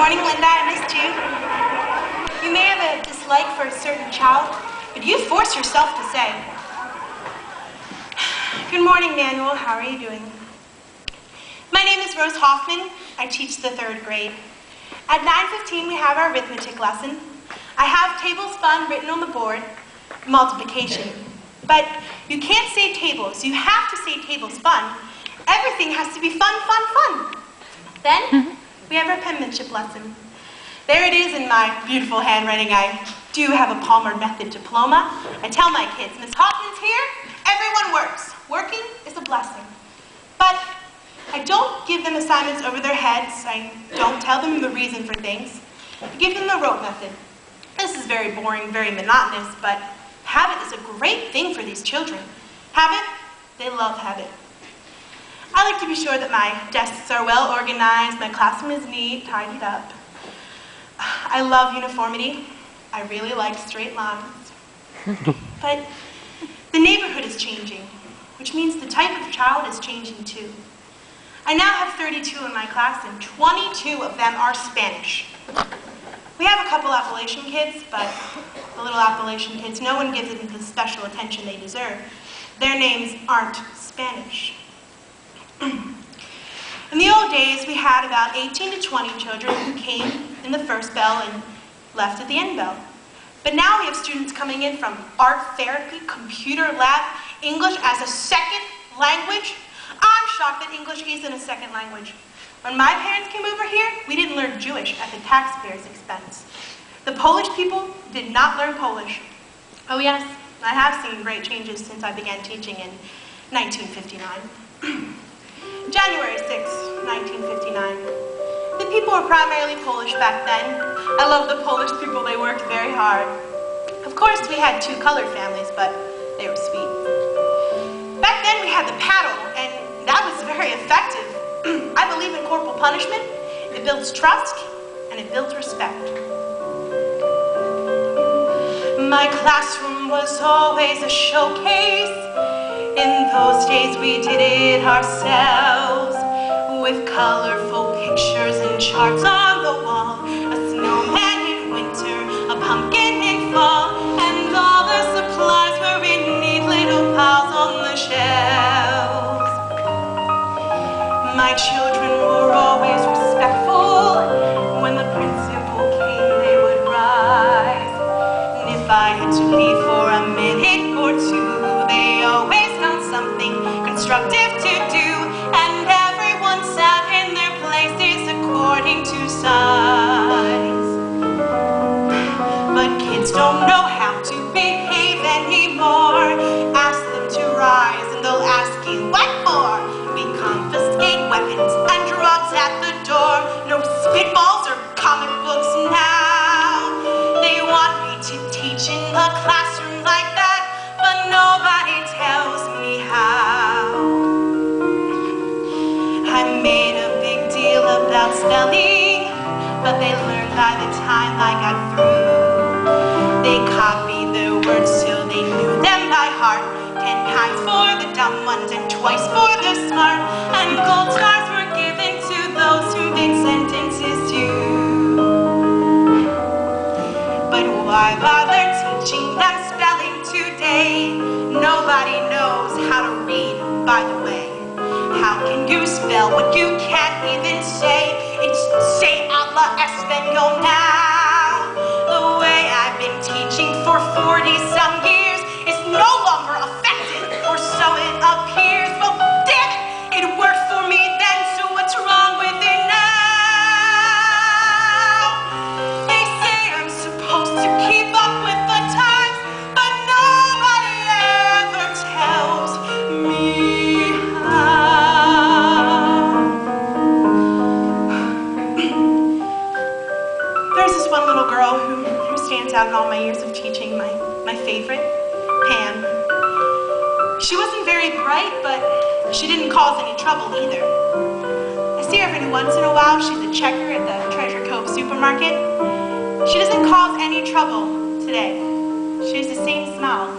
morning, Linda. I missed you. You may have a dislike for a certain child, but you force yourself to say. Good morning, Manuel. How are you doing? My name is Rose Hoffman. I teach the 3rd grade. At 9:15, we have our arithmetic lesson. I have tables fun written on the board, multiplication. But you can't say tables. You have to say tables fun. Everything has to be fun, fun, fun. Then we have our penmanship lesson. There it is in my beautiful handwriting. I do have a Palmer Method diploma. I tell my kids, Miss Hoffman's here, everyone works. Working is a blessing. But I don't give them assignments over their heads. I don't tell them the reason for things. I give them the rote method. This is very boring, very monotonous, but habit is a great thing for these children. Habit, they love habit. I like to be sure that my desks are well organized, my classroom is neat, tidied up. I love uniformity. I really like straight lines. But the neighborhood is changing, which means the type of child is changing too. I now have 32 in my class, and 22 of them are Spanish. We have a couple Appalachian kids, but the little Appalachian kids, no one gives them the special attention they deserve. Their names aren't Spanish. In the old days, we had about 18 to 20 children who came in the first bell and left at the end bell. But now we have students coming in from art therapy, computer lab, English as a second language. I'm shocked that English isn't a second language. When my parents came over here, we didn't learn Jewish at the taxpayers' expense. The Polish people did not learn Polish. Oh yes, I have seen great changes since I began teaching in 1959. January 6, 1959. The people were primarily Polish back then. I love the Polish people, they worked very hard. Of course, we had 2 colored families, but they were sweet. Back then, we had the paddle, and that was very effective. I believe in corporal punishment. It builds trust, and it builds respect. My classroom was always a showcase. In those days, we did it ourselves, with colorful pictures and charts on the wall, a snowman in winter, a pumpkin in fall, and all the supplies were in neat little piles on the shelves. My children were always respectful. When the principal came, they would rise. And if I had to leave for a minute or two, they always found something constructive to do. And everyone sat in their places according to size. But kids don't know how to behave anymore. Ask them to rise and they'll ask you what for. We confiscate weapons and drugs at the door. No spitballs or comic books now. They want me to teach in the classroom like that, but nobody tells me how. I made a big deal about spelling, but they learned by the time I got through. They copied their words till they knew them by heart. 10 times for the dumb ones and twice for the smart. And gold stars were given to those who made sentences too. But why bother teaching them spelling today? Nobody knows how to read, by the way. How can you spell what you can't even say? It's say habla español now. The way I've been teaching for 40-some years is no longer effective, or so it appears. Well, damn it, it worked for me then, so what's wrong with it now? They say I'm supposed to keep up with the times, but nobody ever tells me how. There's this one little girl who stands out in all my years of teaching, my favorite, Pam. She wasn't very bright, but she didn't cause any trouble either. I see her every once in a while. She's a checker at the Treasure Cove supermarket. She doesn't cause any trouble today. She has the same smile